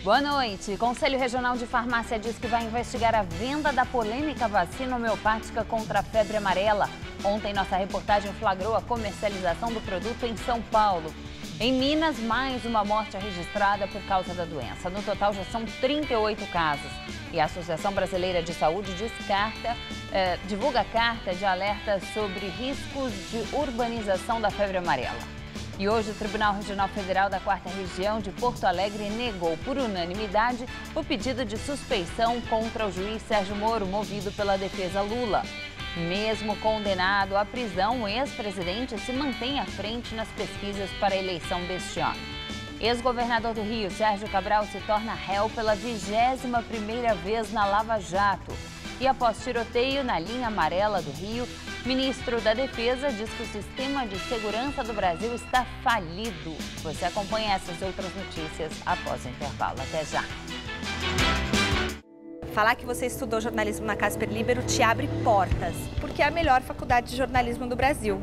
Boa noite. O Conselho Regional de Farmácia diz que vai investigar a venda da polêmica vacina homeopática contra a febre amarela. Ontem, nossa reportagem flagrou a comercialização do produto em São Paulo. Em Minas, mais uma morte é registrada por causa da doença. No total, já são 38 casos. E a Associação Brasileira de Saúde divulga carta de alerta sobre riscos de urbanização da febre amarela. E hoje o Tribunal Regional Federal da 4ª Região de Porto Alegre negou por unanimidade o pedido de suspeição contra o juiz Sérgio Moro, movido pela defesa Lula. Mesmo condenado à prisão, o ex-presidente se mantém à frente nas pesquisas para a eleição deste ano. Ex-governador do Rio, Sérgio Cabral, se torna réu pela 21ª vez na Lava Jato. E após tiroteio na linha amarela do Rio, ministro da Defesa diz que o sistema de segurança do Brasil está falido. Você acompanha essas outras notícias após o intervalo. Até já! Falar que você estudou jornalismo na Casper Libero te abre portas, porque é a melhor faculdade de jornalismo do Brasil.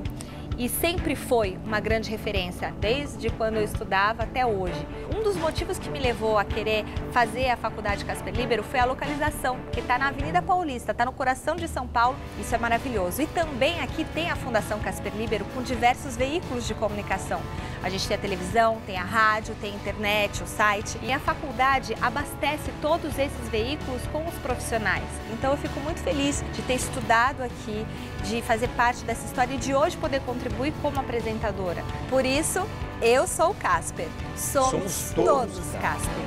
E sempre foi uma grande referência, desde quando eu estudava até hoje. Um dos motivos que me levou a querer fazer a faculdade Casper Libero foi a localização, que está na Avenida Paulista, está no coração de São Paulo, isso é maravilhoso. E também aqui tem a Fundação Casper Libero com diversos veículos de comunicação. A gente tem a televisão, tem a rádio, tem a internet, o site. E a faculdade abastece todos esses veículos com os profissionais. Então eu fico muito feliz de ter estudado aqui, de fazer parte dessa história e de hoje poder contribuir como apresentadora. Por isso, eu sou o Casper. Somos todos Casper.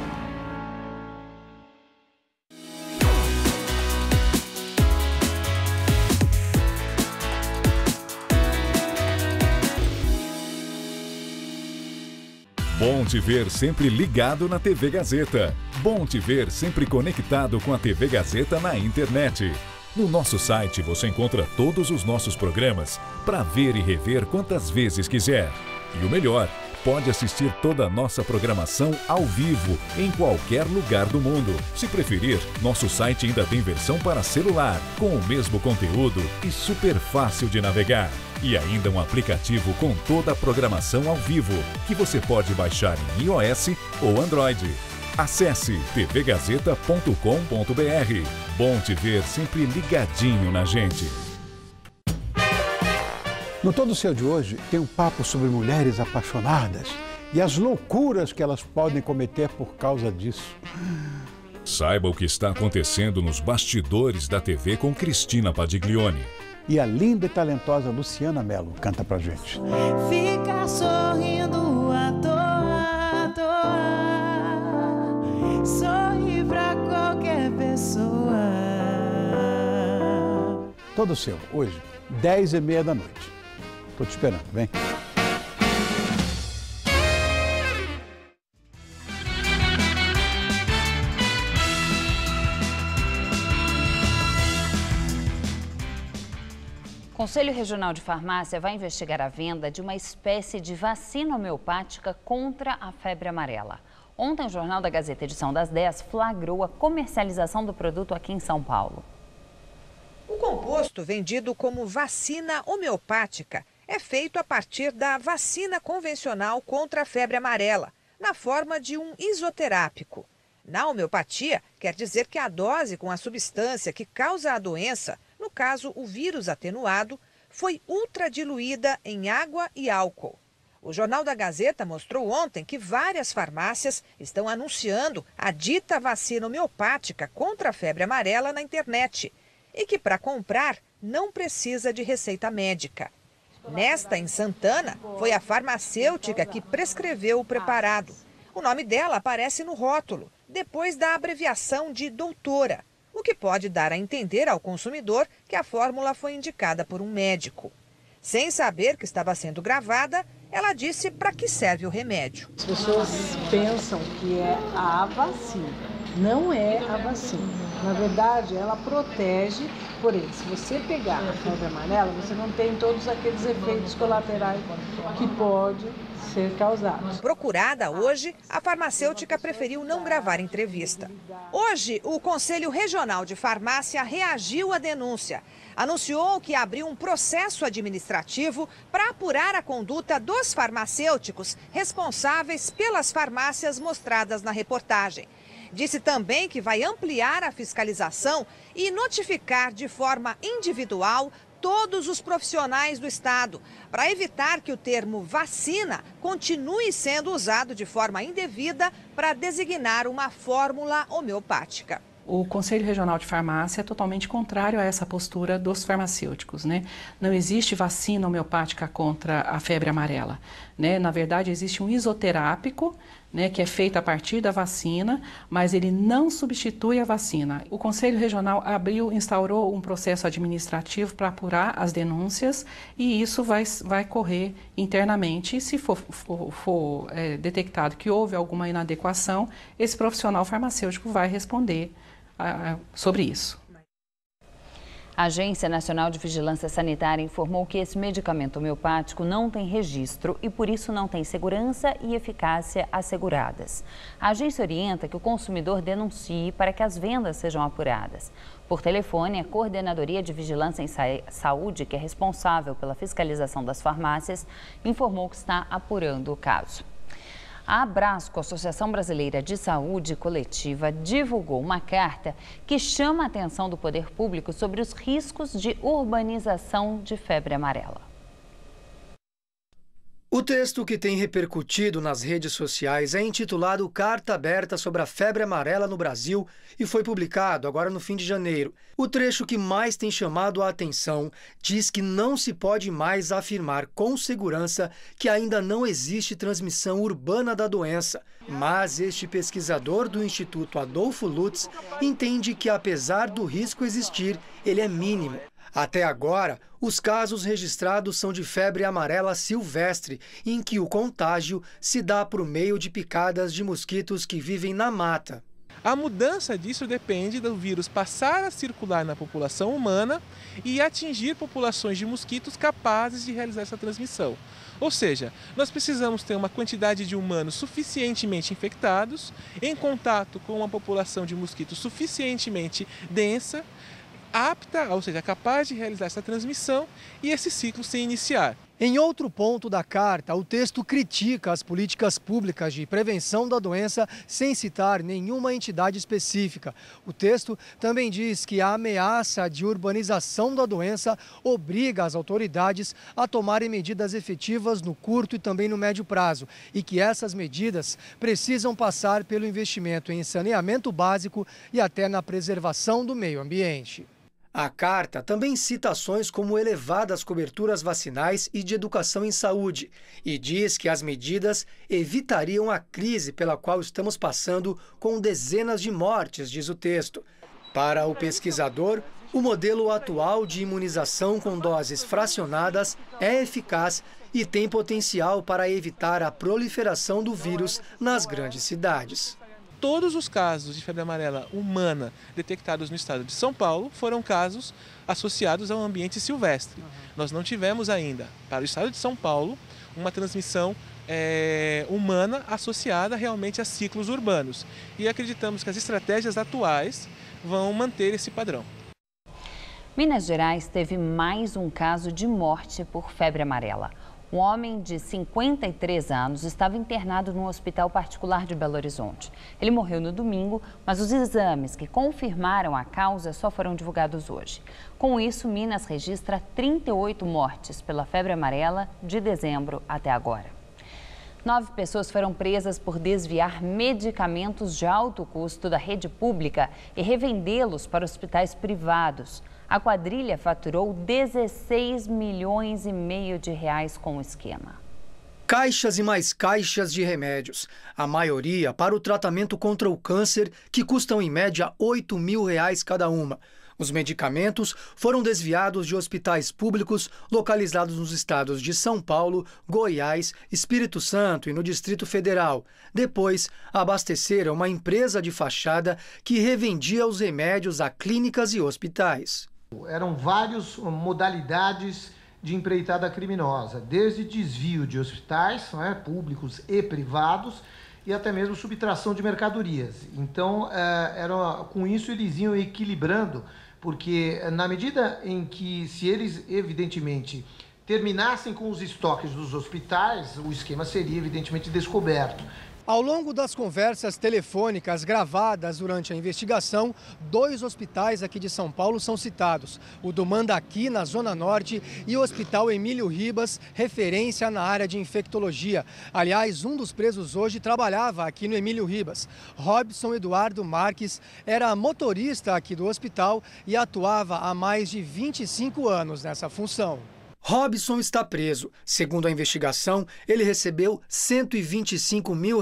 Bom te ver sempre ligado na TV Gazeta. Bom te ver sempre conectado com a TV Gazeta na internet. No nosso site você encontra todos os nossos programas para ver e rever quantas vezes quiser. E o melhor, pode assistir toda a nossa programação ao vivo, em qualquer lugar do mundo. Se preferir, nosso site ainda tem versão para celular, com o mesmo conteúdo e super fácil de navegar. E ainda um aplicativo com toda a programação ao vivo, que você pode baixar em iOS ou Android. Acesse tvgazeta.com.br. Bom te ver sempre ligadinho na gente. No Todo Seu de hoje tem um papo sobre mulheres apaixonadas e as loucuras que elas podem cometer por causa disso. Saiba o que está acontecendo nos bastidores da TV com Cristina Padiglione. E a linda e talentosa Luciana Mello canta pra gente. Fica sorrindo à toa, sorri pra qualquer pessoa. Todo Seu, hoje, 10h30 da noite. Tô te esperando, vem. O Conselho Regional de Farmácia vai investigar a venda de uma espécie de vacina homeopática contra a febre amarela. Ontem, o Jornal da Gazeta, edição das 10, flagrou a comercialização do produto aqui em São Paulo. O composto, vendido como vacina homeopática, é feito a partir da vacina convencional contra a febre amarela, na forma de um isoterápico. Na homeopatia, quer dizer que a dose com a substância que causa a doença, no caso o vírus atenuado, foi ultradiluída em água e álcool. O Jornal da Gazeta mostrou ontem que várias farmácias estão anunciando a dita vacina homeopática contra a febre amarela na internet e que para comprar não precisa de receita médica. Nesta, em Santana, foi a farmacêutica que prescreveu o preparado. O nome dela aparece no rótulo, depois da abreviação de doutora, o que pode dar a entender ao consumidor que a fórmula foi indicada por um médico. Sem saber que estava sendo gravada, ela disse para que serve o remédio. As pessoas pensam que é a vacina, não é a vacina. Na verdade, ela protege, porém, se você pegar a febre amarela, você não tem todos aqueles efeitos colaterais que pode ser causado. Procurada hoje, a farmacêutica preferiu não gravar entrevista. Hoje, o Conselho Regional de Farmácia reagiu à denúncia. Anunciou que abriu um processo administrativo para apurar a conduta dos farmacêuticos responsáveis pelas farmácias mostradas na reportagem. Disse também que vai ampliar a fiscalização e notificar de forma individual todos os profissionais do estado, para evitar que o termo vacina continue sendo usado de forma indevida para designar uma fórmula homeopática. O Conselho Regional de Farmácia é totalmente contrário a essa postura dos farmacêuticos, né? Não existe vacina homeopática contra a febre amarela, né? Na verdade, existe um isoterápico, né, que é feito a partir da vacina, mas ele não substitui a vacina. O Conselho Regional instaurou um processo administrativo para apurar as denúncias e isso vai correr internamente. E se for detectado que houve alguma inadequação, esse profissional farmacêutico vai responder sobre isso. A Agência Nacional de Vigilância Sanitária informou que esse medicamento homeopático não tem registro e, por isso, não tem segurança e eficácia asseguradas. A agência orienta que o consumidor denuncie para que as vendas sejam apuradas. Por telefone, a Coordenadoria de Vigilância em Saúde, que é responsável pela fiscalização das farmácias, informou que está apurando o caso. A Abrasco, Associação Brasileira de Saúde Coletiva, divulgou uma carta que chama a atenção do poder público sobre os riscos de urbanização de febre amarela. O texto, que tem repercutido nas redes sociais, é intitulado Carta Aberta sobre a Febre Amarela no Brasil e foi publicado agora no fim de janeiro. O trecho que mais tem chamado a atenção diz que não se pode mais afirmar com segurança que ainda não existe transmissão urbana da doença. Mas este pesquisador do Instituto Adolfo Lutz entende que, apesar do risco existir, ele é mínimo. Até agora, os casos registrados são de febre amarela silvestre, em que o contágio se dá por meio de picadas de mosquitos que vivem na mata. A mudança disso depende do vírus passar a circular na população humana e atingir populações de mosquitos capazes de realizar essa transmissão. Ou seja, nós precisamos ter uma quantidade de humanos suficientemente infectados, em contato com uma população de mosquitos suficientemente densa, apta, ou seja, capaz de realizar essa transmissão e esse ciclo se iniciar. Em outro ponto da carta, o texto critica as políticas públicas de prevenção da doença sem citar nenhuma entidade específica. O texto também diz que a ameaça de urbanização da doença obriga as autoridades a tomarem medidas efetivas no curto e também no médio prazo e que essas medidas precisam passar pelo investimento em saneamento básico e até na preservação do meio ambiente. A carta também cita ações como elevadas coberturas vacinais e de educação em saúde e diz que as medidas evitariam a crise pela qual estamos passando com dezenas de mortes, diz o texto. Para o pesquisador, o modelo atual de imunização com doses fracionadas é eficaz e tem potencial para evitar a proliferação do vírus nas grandes cidades. Todos os casos de febre amarela humana detectados no estado de São Paulo foram casos associados ao ambiente silvestre. Nós não tivemos ainda, para o estado de São Paulo, uma transmissão humana associada realmente a ciclos urbanos. E acreditamos que as estratégias atuais vão manter esse padrão. Minas Gerais teve mais um caso de morte por febre amarela. Um homem de 53 anos estava internado num hospital particular de Belo Horizonte. Ele morreu no domingo, mas os exames que confirmaram a causa só foram divulgados hoje. Com isso, Minas registra 38 mortes pela febre amarela de dezembro até agora. 9 pessoas foram presas por desviar medicamentos de alto custo da rede pública e revendê-los para hospitais privados. A quadrilha faturou 16 milhões e meio de reais com o esquema. Caixas e mais caixas de remédios, a maioria para o tratamento contra o câncer, que custam em média R$ 8 mil cada uma. Os medicamentos foram desviados de hospitais públicos localizados nos estados de São Paulo, Goiás, Espírito Santo e no Distrito Federal. Depois, abasteceram uma empresa de fachada que revendia os remédios a clínicas e hospitais. Eram várias modalidades de empreitada criminosa, desde desvio de hospitais, públicos e privados, e até mesmo subtração de mercadorias. Então, com isso eles iam equilibrando, porque na medida em que, se eles evidentemente terminassem com os estoques dos hospitais, o esquema seria evidentemente descoberto. Ao longo das conversas telefônicas gravadas durante a investigação, 2 hospitais aqui de São Paulo são citados. O do Mandaqui, na Zona Norte, e o Hospital Emílio Ribas, referência na área de infectologia. Aliás, um dos presos hoje trabalhava aqui no Emílio Ribas. Robson Eduardo Marques era motorista aqui do hospital e atuava há mais de 25 anos nessa função. Robson está preso. Segundo a investigação, ele recebeu R$ 125 mil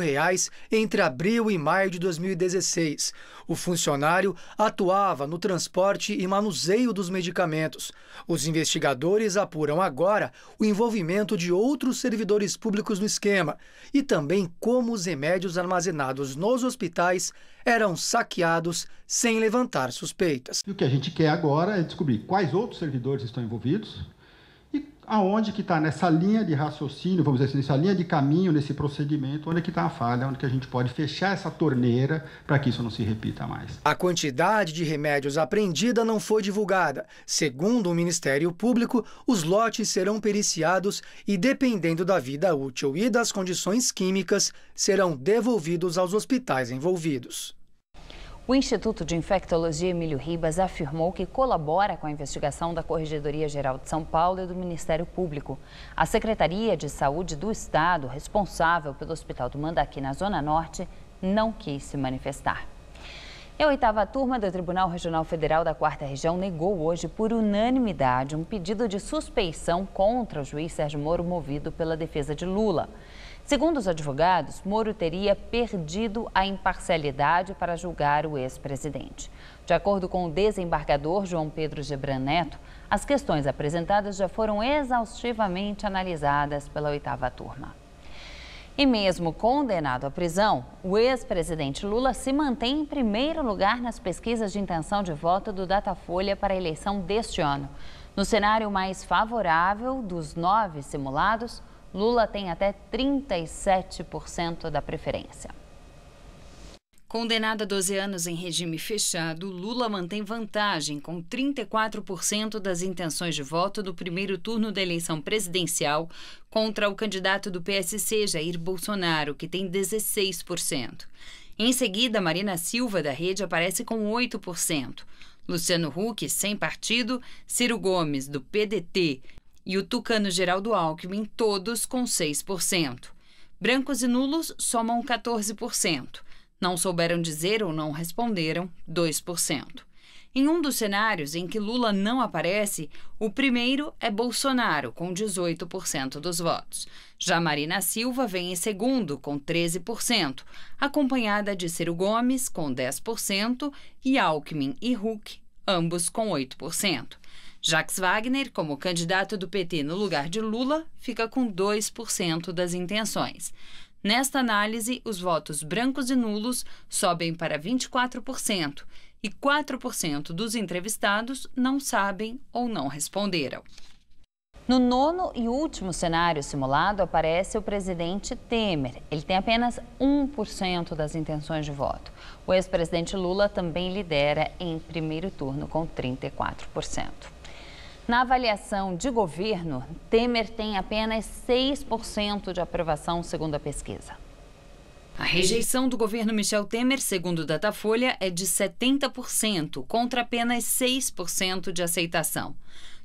entre abril e maio de 2016. O funcionário atuava no transporte e manuseio dos medicamentos. Os investigadores apuram agora o envolvimento de outros servidores públicos no esquema e também como os remédios armazenados nos hospitais eram saqueados sem levantar suspeitas. E o que a gente quer agora é descobrir quais outros servidores estão envolvidos, aonde que está nessa linha de raciocínio, vamos dizer assim, nessa linha de caminho, nesse procedimento, onde é que está a falha, onde que a gente pode fechar essa torneira para que isso não se repita mais. A quantidade de remédios apreendida não foi divulgada. Segundo o Ministério Público, os lotes serão periciados e, dependendo da vida útil e das condições químicas, serão devolvidos aos hospitais envolvidos. O Instituto de Infectologia Emílio Ribas afirmou que colabora com a investigação da Corregedoria Geral de São Paulo e do Ministério Público. A Secretaria de Saúde do Estado, responsável pelo Hospital do Mandaqui na Zona Norte, não quis se manifestar. E a 8ª turma do Tribunal Regional Federal da 4ª Região negou hoje, por unanimidade, um pedido de suspeição contra o juiz Sérgio Moro, movido pela defesa de Lula. Segundo os advogados, Moro teria perdido a imparcialidade para julgar o ex-presidente. De acordo com o desembargador João Pedro Gebran Neto, as questões apresentadas já foram exaustivamente analisadas pela 8ª turma. E mesmo condenado à prisão, o ex-presidente Lula se mantém em primeiro lugar nas pesquisas de intenção de voto do Datafolha para a eleição deste ano. No cenário mais favorável dos 9 simulados, Lula tem até 37% da preferência. Condenado a 12 anos em regime fechado, Lula mantém vantagem com 34% das intenções de voto no primeiro turno da eleição presidencial contra o candidato do PSC, Jair Bolsonaro, que tem 16%. Em seguida, Marina Silva, da Rede, aparece com 8%. Luciano Huck, sem partido, Ciro Gomes, do PDT, e o tucano Geraldo Alckmin, todos com 6%. Brancos e nulos somam 14%. Não souberam dizer ou não responderam, 2%. Em um dos cenários em que Lula não aparece, o primeiro é Bolsonaro, com 18% dos votos. Já Marina Silva vem em segundo, com 13%, acompanhada de Ciro Gomes, com 10%, e Alckmin e Huck, ambos com 8%. Jacques Wagner, como candidato do PT no lugar de Lula, fica com 2% das intenções. Nesta análise, os votos brancos e nulos sobem para 24% e 4% dos entrevistados não sabem ou não responderam. No 9º e último cenário simulado, aparece o presidente Temer. Ele tem apenas 1% das intenções de voto. O ex-presidente Lula também lidera em primeiro turno, com 34%. Na avaliação de governo, Temer tem apenas 6% de aprovação, segundo a pesquisa. A rejeição do governo Michel Temer, segundo o Datafolha, é de 70%, contra apenas 6% de aceitação.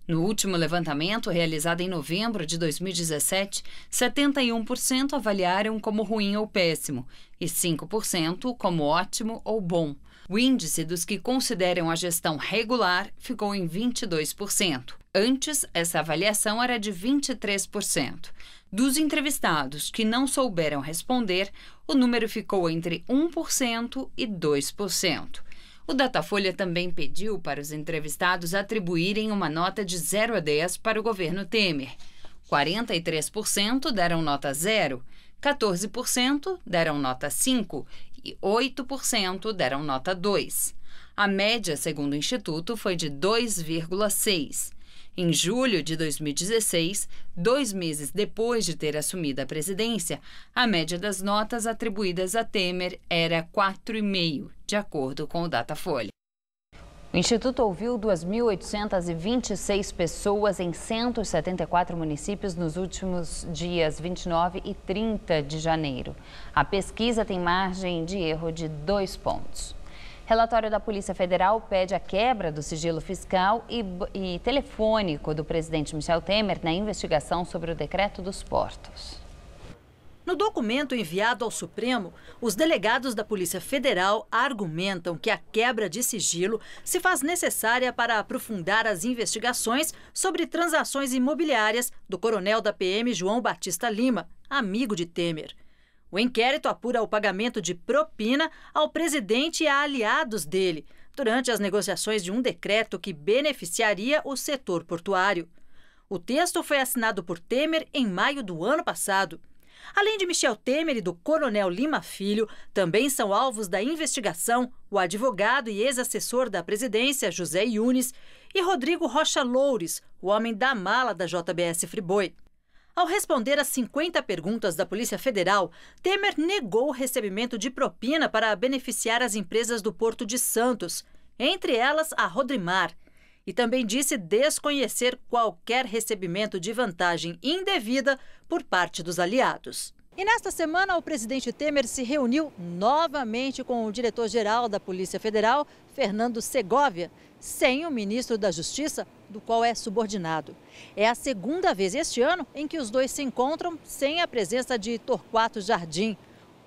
No último levantamento, realizado em novembro de 2017, 71% avaliaram como ruim ou péssimo e 5% como ótimo ou bom. O índice dos que consideram a gestão regular ficou em 22%. Antes, essa avaliação era de 23%. Dos entrevistados que não souberam responder, o número ficou entre 1% e 2%. O Datafolha também pediu para os entrevistados atribuírem uma nota de 0 a 10 para o governo Temer. 43% deram nota 0, 14% deram nota 5 e 8% deram nota 2. A média, segundo o Instituto, foi de 2,6. Em julho de 2016, 2 meses depois de ter assumido a presidência, a média das notas atribuídas a Temer era 4,5, de acordo com o Datafolha. O Instituto ouviu 2.826 pessoas em 174 municípios nos últimos dias 29 e 30 de janeiro. A pesquisa tem margem de erro de 2 pontos. Relatório da Polícia Federal pede a quebra do sigilo fiscal e telefônico do presidente Michel Temer na investigação sobre o decreto dos portos. No documento enviado ao Supremo, os delegados da Polícia Federal argumentam que a quebra de sigilo se faz necessária para aprofundar as investigações sobre transações imobiliárias do coronel da PM João Batista Lima, amigo de Temer. O inquérito apura o pagamento de propina ao presidente e a aliados dele, durante as negociações de um decreto que beneficiaria o setor portuário. O texto foi assinado por Temer em maio do ano passado. Além de Michel Temer e do coronel Lima Filho, também são alvos da investigação o advogado e ex-assessor da presidência, José Yunes, e Rodrigo Rocha Loures, o homem da mala da JBS Friboi. Ao responder às 50 perguntas da Polícia Federal, Temer negou o recebimento de propina para beneficiar as empresas do Porto de Santos, entre elas a Rodrimar, e também disse desconhecer qualquer recebimento de vantagem indevida por parte dos aliados. E nesta semana, o presidente Temer se reuniu novamente com o diretor-geral da Polícia Federal, Fernando Segovia, sem o ministro da Justiça, do qual é subordinado. É a segunda vez este ano em que os dois se encontram sem a presença de Torquato Jardim.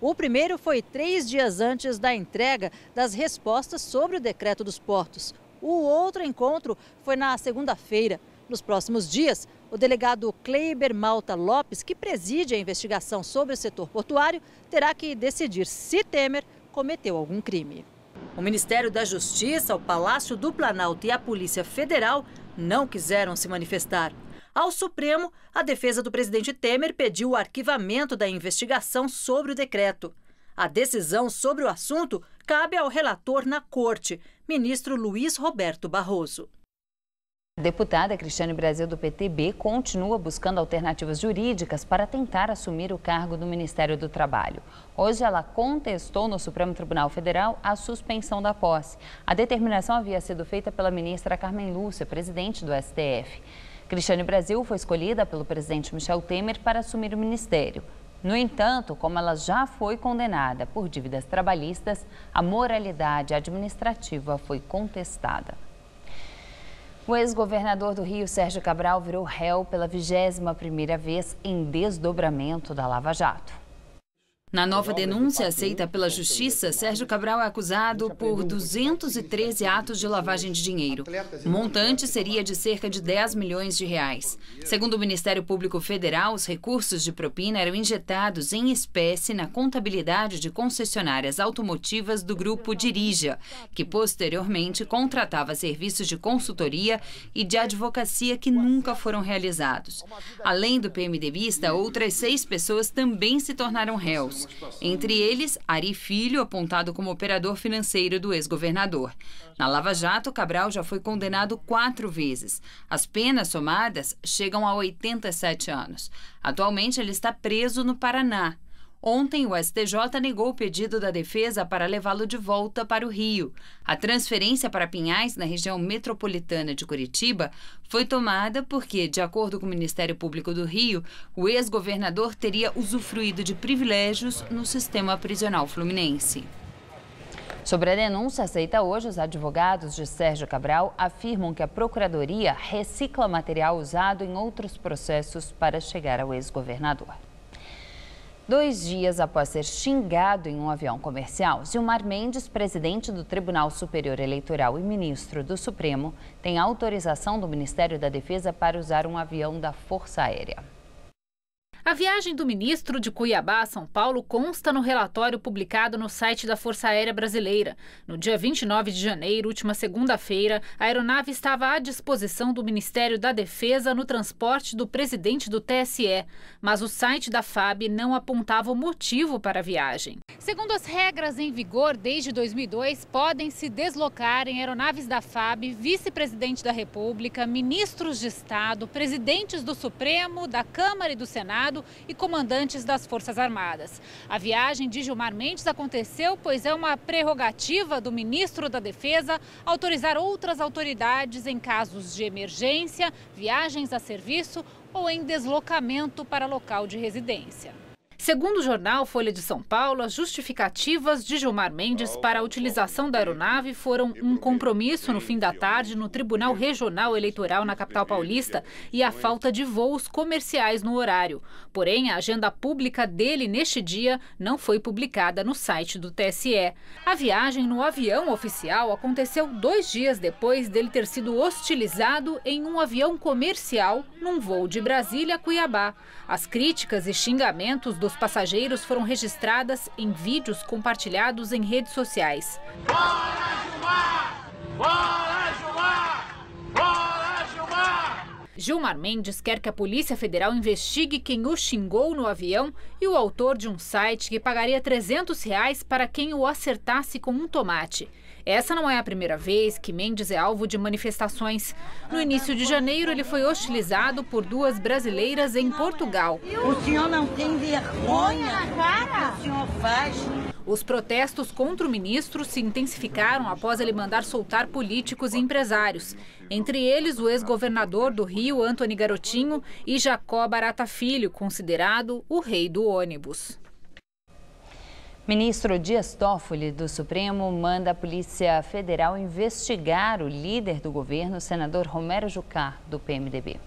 O primeiro foi 3 dias antes da entrega das respostas sobre o decreto dos portos. O outro encontro foi na segunda-feira. Nos próximos dias, o delegado Kleiber Malta Lopes, que preside a investigação sobre o setor portuário, terá que decidir se Temer cometeu algum crime. O Ministério da Justiça, o Palácio do Planalto e a Polícia Federal não quiseram se manifestar. Ao Supremo, a defesa do presidente Temer pediu o arquivamento da investigação sobre o decreto. A decisão sobre o assunto cabe ao relator na Corte, ministro Luiz Roberto Barroso. A deputada Cristiane Brasil, do PTB, continua buscando alternativas jurídicas para tentar assumir o cargo do Ministério do Trabalho. Hoje ela contestou no Supremo Tribunal Federal a suspensão da posse. A determinação havia sido feita pela ministra Carmen Lúcia, presidente do STF. Cristiane Brasil foi escolhida pelo presidente Michel Temer para assumir o ministério. No entanto, como ela já foi condenada por dívidas trabalhistas, a moralidade administrativa foi contestada. O ex-governador do Rio, Sérgio Cabral, virou réu pela 21ª vez em desdobramento da Lava Jato. Na nova denúncia aceita pela Justiça, Sérgio Cabral é acusado por 213 atos de lavagem de dinheiro. O montante seria de cerca de 10 milhões de reais. Segundo o Ministério Público Federal, os recursos de propina eram injetados em espécie na contabilidade de concessionárias automotivas do grupo Dirija, que posteriormente contratava serviços de consultoria e de advocacia que nunca foram realizados. Além do PMDBista, outras 6 pessoas também se tornaram réus. Entre eles, Ari Filho, apontado como operador financeiro do ex-governador. Na Lava Jato, Cabral já foi condenado 4 vezes. As penas somadas chegam a 87 anos. Atualmente, ele está preso no Paraná. Ontem, o STJ negou o pedido da defesa para levá-lo de volta para o Rio. A transferência para Pinhais, na região metropolitana de Curitiba, foi tomada porque, de acordo com o Ministério Público do Rio, o ex-governador teria usufruído de privilégios no sistema prisional fluminense. Sobre a denúncia aceita hoje, os advogados de Sérgio Cabral afirmam que a Procuradoria recicla material usado em outros processos para chegar ao ex-governador. 2 dias após ser xingado em um avião comercial, Gilmar Mendes, presidente do Tribunal Superior Eleitoral e ministro do Supremo, tem autorização do Ministério da Defesa para usar um avião da Força Aérea. A viagem do ministro de Cuiabá a São Paulo consta no relatório publicado no site da Força Aérea Brasileira. No dia 29 de janeiro, última segunda-feira, a aeronave estava à disposição do Ministério da Defesa no transporte do presidente do TSE, mas o site da FAB não apontava o motivo para a viagem. Segundo as regras em vigor desde 2002, podem se deslocar em aeronaves da FAB vice-presidente da República, ministros de Estado, presidentes do Supremo, da Câmara e do Senado e comandantes das Forças Armadas. A viagem de Gilmar Mendes aconteceu pois é uma prerrogativa do ministro da Defesa autorizar outras autoridades em casos de emergência, viagens a serviço ou em deslocamento para local de residência. Segundo o jornal Folha de São Paulo, as justificativas de Gilmar Mendes para a utilização da aeronave foram um compromisso no fim da tarde no Tribunal Regional Eleitoral na capital paulista e a falta de voos comerciais no horário. Porém, a agenda pública dele neste dia não foi publicada no site do TSE. A viagem no avião oficial aconteceu 2 dias depois dele ter sido hostilizado em um avião comercial num voo de Brasília a Cuiabá. As críticas e xingamentos dos passageiros foram registradas em vídeos compartilhados em redes sociais. Bora, Gilmar! Bora, Gilmar! Bora, Gilmar! Gilmar Mendes quer que a Polícia Federal investigue quem o xingou no avião e o autor de um site que pagaria R$300 para quem o acertasse com um tomate. Essa não é a primeira vez que Mendes é alvo de manifestações. No início de janeiro, ele foi hostilizado por 2 brasileiras em Portugal. O senhor não tem vergonha na cara? O senhor faz? Os protestos contra o ministro se intensificaram após ele mandar soltar políticos e empresários. Entre eles, o ex-governador do Rio, Antony Garotinho, e Jacó Barata Filho, considerado o rei do ônibus. Ministro Dias Toffoli, do Supremo, manda a Polícia Federal investigar o líder do governo, senador Romero Jucá, do PMDB.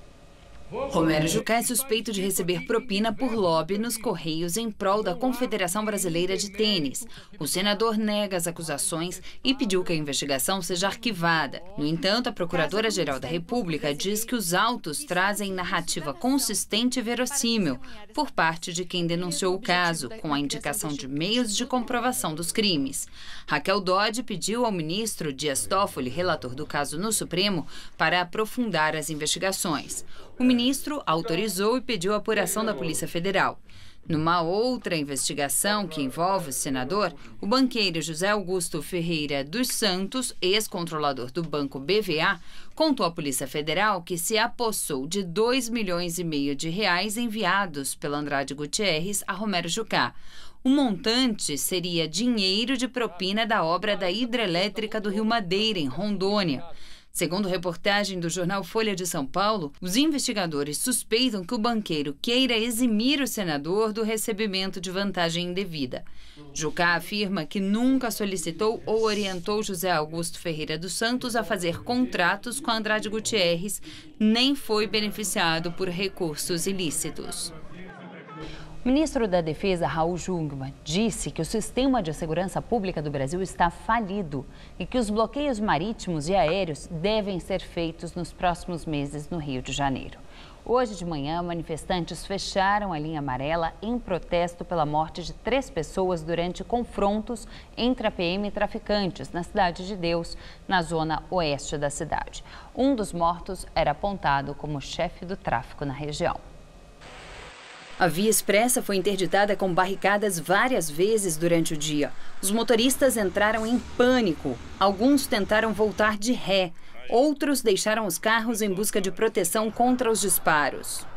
Romero Jucá é suspeito de receber propina por lobby nos Correios em prol da Confederação Brasileira de Tênis. O senador nega as acusações e pediu que a investigação seja arquivada. No entanto, a Procuradora-Geral da República diz que os autos trazem narrativa consistente e verossímil por parte de quem denunciou o caso, com a indicação de meios de comprovação dos crimes. Raquel Dodge pediu ao ministro Dias Toffoli, relator do caso no Supremo, para aprofundar as investigações. O ministro autorizou e pediu a apuração da Polícia Federal. Numa outra investigação que envolve o senador, o banqueiro José Augusto Ferreira dos Santos, ex-controlador do Banco BVA, contou à Polícia Federal que se apossou de R$2,5 milhões enviados pela Andrade Gutierrez a Romero Jucá. O montante seria dinheiro de propina da obra da hidrelétrica do Rio Madeira, em Rondônia. Segundo reportagem do jornal Folha de São Paulo, os investigadores suspeitam que o banqueiro queira eximir o senador do recebimento de vantagem indevida. Jucá afirma que nunca solicitou ou orientou José Augusto Ferreira dos Santos a fazer contratos com Andrade Gutierrez, nem foi beneficiado por recursos ilícitos. O ministro da Defesa, Raul Jungmann, disse que o sistema de segurança pública do Brasil está falido e que os bloqueios marítimos e aéreos devem ser feitos nos próximos meses no Rio de Janeiro. Hoje de manhã, manifestantes fecharam a linha amarela em protesto pela morte de 3 pessoas durante confrontos entre a PM e traficantes na Cidade de Deus, na zona oeste da cidade. Um dos mortos era apontado como chefe do tráfico na região. A via expressa foi interditada com barricadas várias vezes durante o dia. Os motoristas entraram em pânico. Alguns tentaram voltar de ré. Outros deixaram os carros em busca de proteção contra os disparos.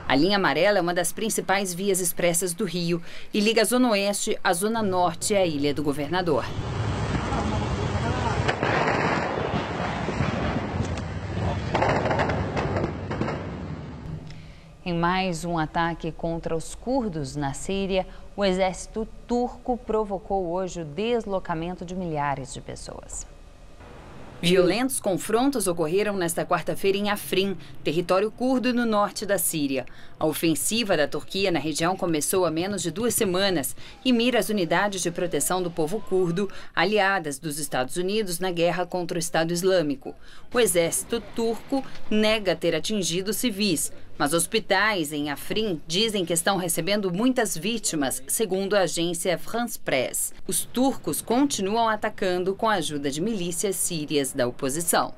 A linha amarela é uma das principais vias expressas do Rio e liga a Zona Oeste à Zona Norte e à Ilha do Governador. Em mais um ataque contra os curdos na Síria, o exército turco provocou hoje o deslocamento de milhares de pessoas. Violentos confrontos ocorreram nesta quarta-feira em Afrin, território curdo no norte da Síria. A ofensiva da Turquia na região começou há menos de 2 semanas e mira as unidades de proteção do povo curdo, aliadas dos Estados Unidos na guerra contra o Estado Islâmico. O exército turco nega ter atingido civis, mas hospitais em Afrin dizem que estão recebendo muitas vítimas, segundo a agência France Press. Os turcos continuam atacando com a ajuda de milícias sírias da oposição.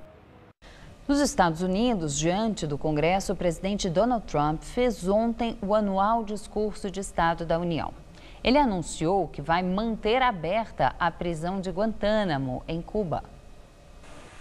Nos Estados Unidos, diante do Congresso, o presidente Donald Trump fez ontem o anual discurso de Estado da União. Ele anunciou que vai manter aberta a prisão de Guantánamo, em Cuba.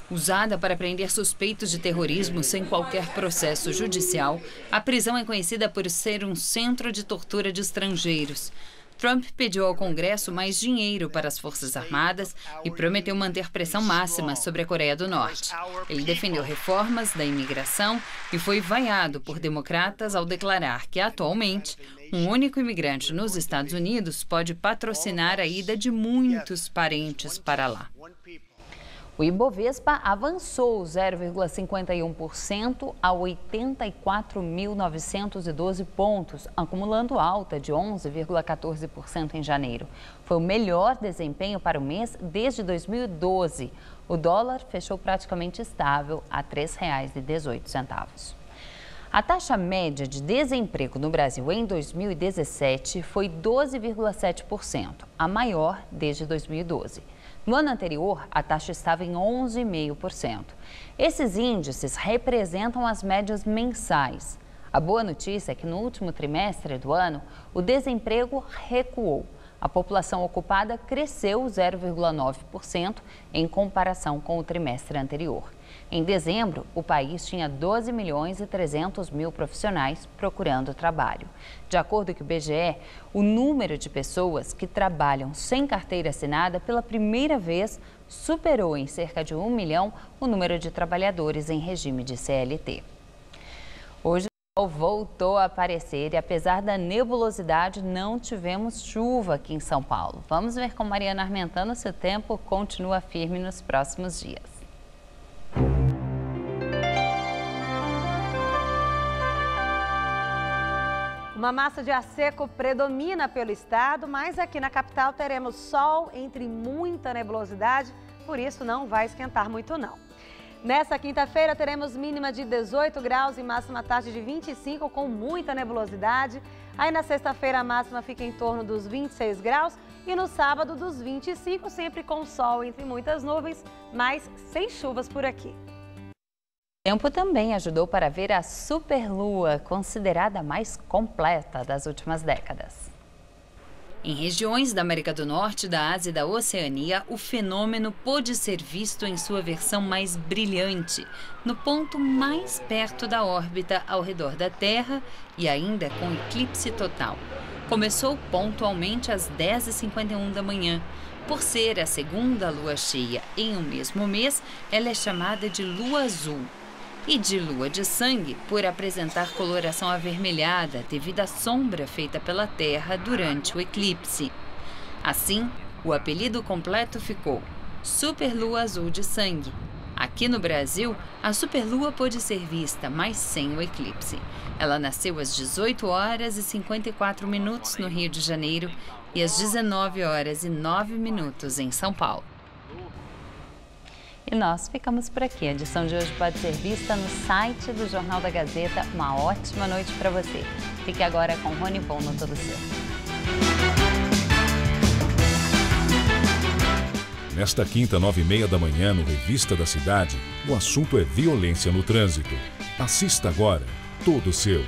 Usada para prender suspeitos de terrorismo sem qualquer processo judicial, a prisão é conhecida por ser um centro de tortura de estrangeiros. Trump pediu ao Congresso mais dinheiro para as Forças Armadas e prometeu manter pressão máxima sobre a Coreia do Norte. Ele defendeu reformas da imigração e foi vaiado por democratas ao declarar que, atualmente, um único imigrante nos Estados Unidos pode patrocinar a ida de muitos parentes para lá. O Ibovespa avançou 0,51% a 84.912 pontos, acumulando alta de 11,14% em janeiro. Foi o melhor desempenho para o mês desde 2012. O dólar fechou praticamente estável a R$ 3,18. A taxa média de desemprego no Brasil em 2017 foi 12,7%, a maior desde 2012. No ano anterior, a taxa estava em 11,5%. Esses índices representam as médias mensais. A boa notícia é que no último trimestre do ano, o desemprego recuou. A população ocupada cresceu 0,9% em comparação com o trimestre anterior. Em dezembro, o país tinha 12.300.000 profissionais procurando trabalho. De acordo com o IBGE, o número de pessoas que trabalham sem carteira assinada pela primeira vez superou em cerca de 1 milhão o número de trabalhadores em regime de CLT. Hoje, o sol voltou a aparecer e, apesar da nebulosidade, não tivemos chuva aqui em São Paulo. Vamos ver com Mariana Armentano se o tempo continua firme nos próximos dias. Uma massa de ar seco predomina pelo estado, mas aqui na capital teremos sol entre muita nebulosidade, por isso não vai esquentar muito não. Nessa quinta-feira teremos mínima de 18 graus e máxima tarde de 25 com muita nebulosidade. Aí na sexta-feira a máxima fica em torno dos 26 graus e no sábado dos 25, sempre com sol entre muitas nuvens, mas sem chuvas por aqui. O tempo também ajudou para ver a superlua, considerada a mais completa das últimas décadas. Em regiões da América do Norte, da Ásia e da Oceania, o fenômeno pôde ser visto em sua versão mais brilhante, no ponto mais perto da órbita ao redor da Terra e ainda com eclipse total. Começou pontualmente às 10h51 da manhã. Por ser a segunda lua cheia em um mesmo mês, ela é chamada de lua azul. E de lua de sangue por apresentar coloração avermelhada devido à sombra feita pela Terra durante o eclipse. Assim, o apelido completo ficou Superlua Azul de Sangue. Aqui no Brasil, a superlua pôde ser vista, mas sem o eclipse. Ela nasceu às 18h54 no Rio de Janeiro e às 19h09 em São Paulo. E nós ficamos por aqui. A edição de hoje pode ser vista no site do Jornal da Gazeta. Uma ótima noite para você. Fique agora com Rony Von no Todo Seu. Nesta quinta, 9h30 da manhã, no Revista da Cidade, o assunto é violência no trânsito. Assista agora, Todo Seu.